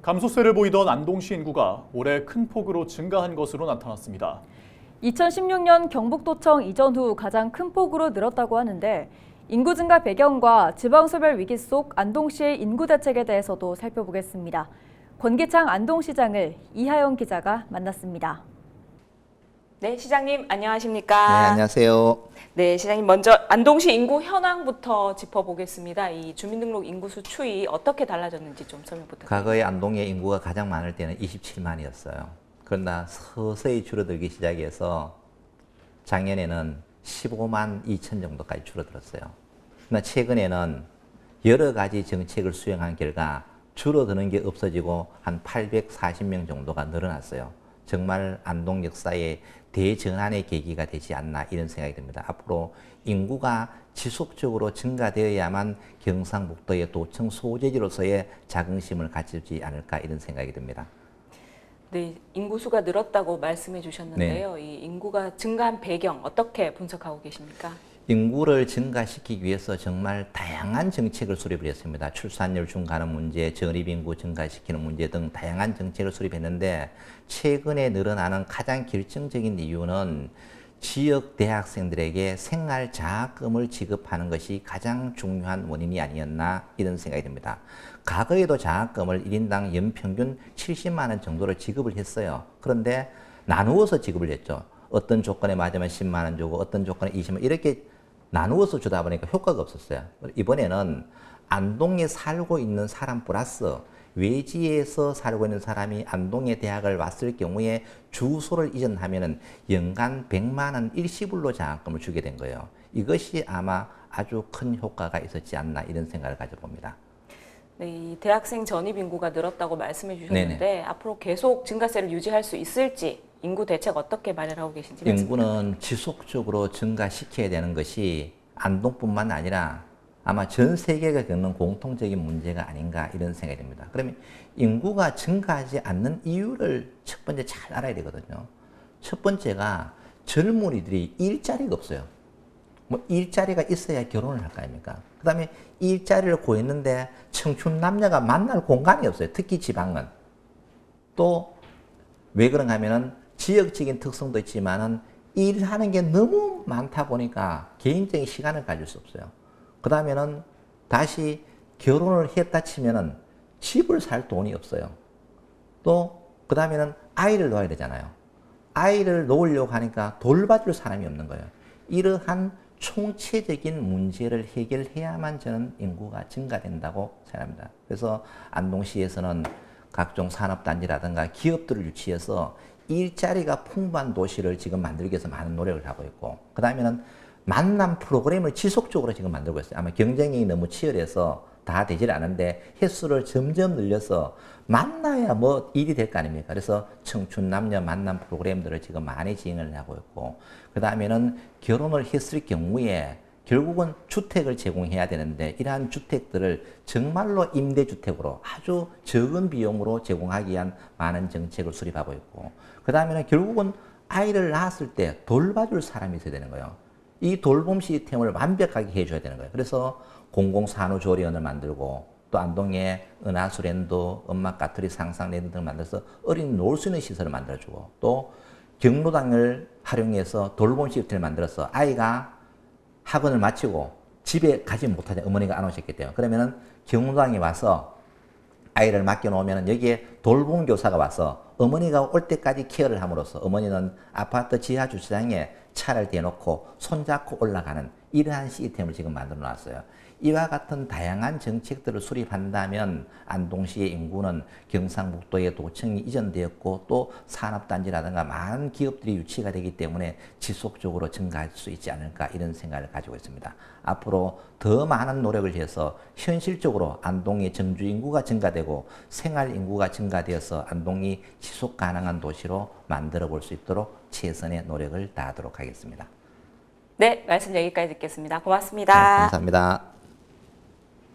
감소세를 보이던 안동시 인구가 올해 큰 폭으로 증가한 것으로 나타났습니다. 2016년 경북도청 이전 후 가장 큰 폭으로 늘었다고 하는데 인구 증가 배경과 지방소멸 위기 속 안동시의 인구 대책에 대해서도 살펴보겠습니다. 권기창 안동시장을 이하영 기자가 만났습니다. 네, 시장님 안녕하십니까? 네, 안녕하세요. 네, 시장님 먼저 안동시 인구 현황부터 짚어보겠습니다. 이 주민등록 인구수 추이 어떻게 달라졌는지 좀 설명 부탁드립니다. 과거에 안동의 인구가 가장 많을 때는 27만이었어요. 그러나 서서히 줄어들기 시작해서 작년에는 15만 2천 정도까지 줄어들었어요. 그러나 최근에는 여러 가지 정책을 수행한 결과 줄어드는 게 없어지고 한 840명 정도가 늘어났어요. 정말 안동 역사의 대전환의 계기가 되지 않나 이런 생각이 듭니다. 앞으로 인구가 지속적으로 증가되어야만 경상북도의 도청 소재지로서의 자긍심을 가지지 않을까 이런 생각이 듭니다. 네, 인구수가 늘었다고 말씀해 주셨는데요. 이 인구가 증가한 배경 어떻게 분석하고 계십니까? 인구를 증가시키기 위해서 정말 다양한 정책을 수립을 했습니다. 출산율 증가하는 문제, 전입인구 증가시키는 문제 등 다양한 정책을 수립했는데 최근에 늘어나는 가장 결정적인 이유는 지역 대학생들에게 생활장학금을 지급하는 것이 가장 중요한 원인이 아니었나 이런 생각이 듭니다. 과거에도 장학금을 1인당 연평균 70만 원 정도를 지급을 했어요. 그런데 나누어서 지급을 했죠. 어떤 조건에 맞으면 10만 원 주고 어떤 조건에 20만 원 이렇게 나누어서 주다 보니까 효과가 없었어요. 이번에는 안동에 살고 있는 사람 플러스 외지에서 살고 있는 사람이 안동에 대학을 왔을 경우에 주소를 이전하면 연간 100만 원 일시불로 장학금을 주게 된 거예요. 이것이 아마 아주 큰 효과가 있었지 않나 이런 생각을 가져봅니다. 네, 이 대학생 전입 인구가 늘었다고 말씀해 주셨는데 네네. 앞으로 계속 증가세를 유지할 수 있을지 인구 대책 어떻게 마련하고 계신지 인구는 지속적으로 증가시켜야 되는 것이 안동뿐만 아니라 아마 전 세계가 겪는 공통적인 문제가 아닌가 이런 생각이 듭니다. 그러면 인구가 증가하지 않는 이유를 첫 번째 잘 알아야 되거든요. 첫 번째가 젊은이들이 일자리가 없어요. 뭐 일자리가 있어야 결혼을 할 거 아닙니까? 그 다음에 일자리를 구했는데 청춘 남녀가 만날 공간이 없어요. 특히 지방은. 또 왜 그런가 하면은 지역적인 특성도 있지만은 일하는 게 너무 많다 보니까 개인적인 시간을 가질 수 없어요. 그 다음에는 다시 결혼을 했다 치면은 집을 살 돈이 없어요. 또 그 다음에는 아이를 놓아야 되잖아요. 아이를 놓으려고 하니까 돌봐줄 사람이 없는 거예요. 이러한 총체적인 문제를 해결해야만 저는 인구가 증가된다고 생각합니다. 그래서 안동시에서는 각종 산업단지라든가 기업들을 유치해서 일자리가 풍부한 도시를 지금 만들기 위해서 많은 노력을 하고 있고 그 다음에는 만남 프로그램을 지속적으로 지금 만들고 있어요. 아마 경쟁이 너무 치열해서 다 되질 않은데 횟수를 점점 늘려서 만나야 뭐 일이 될 거 아닙니까? 그래서 청춘 남녀 만남 프로그램들을 지금 많이 진행을 하고 있고 그 다음에는 결혼을 했을 경우에 결국은 주택을 제공해야 되는데 이러한 주택들을 정말로 임대주택으로 아주 적은 비용으로 제공하기 위한 많은 정책을 수립하고 있고 그 다음에는 결국은 아이를 낳았을 때 돌봐줄 사람이 있어야 되는 거예요. 이 돌봄 시스템을 완벽하게 해줘야 되는 거예요. 그래서 공공산후조리원을 만들고 또 안동에 은하수랜드, 엄마까투리 상상랜드 등을 만들어서 어린이 놀 수 있는 시설을 만들어주고 또 경로당을 활용해서 돌봄 시스템을 만들어서 아이가 학원을 마치고 집에 가지 못하죠. 어머니가 안 오셨기 때문에. 그러면은 경로당에 와서 아이를 맡겨놓으면 여기에 돌봄 교사가 와서 어머니가 올 때까지 케어를 함으로써 어머니는 아파트 지하 주차장에 차를 대놓고 손잡고 올라가는 이러한 시스템을 지금 만들어 놨어요. 이와 같은 다양한 정책들을 수립한다면 안동시의 인구는 경상북도의 도청이 이전되었고 또 산업단지라든가 많은 기업들이 유치가 되기 때문에 지속적으로 증가할 수 있지 않을까 이런 생각을 가지고 있습니다. 앞으로 더 많은 노력을 해서 현실적으로 안동의 정주 인구가 증가되고 생활 인구가 증가되어서 안동이 지속 가능한 도시로 만들어 볼 수 있도록 최선의 노력을 다하도록 하겠습니다. 네, 말씀 여기까지 듣겠습니다. 네, 고맙습니다. 감사합니다.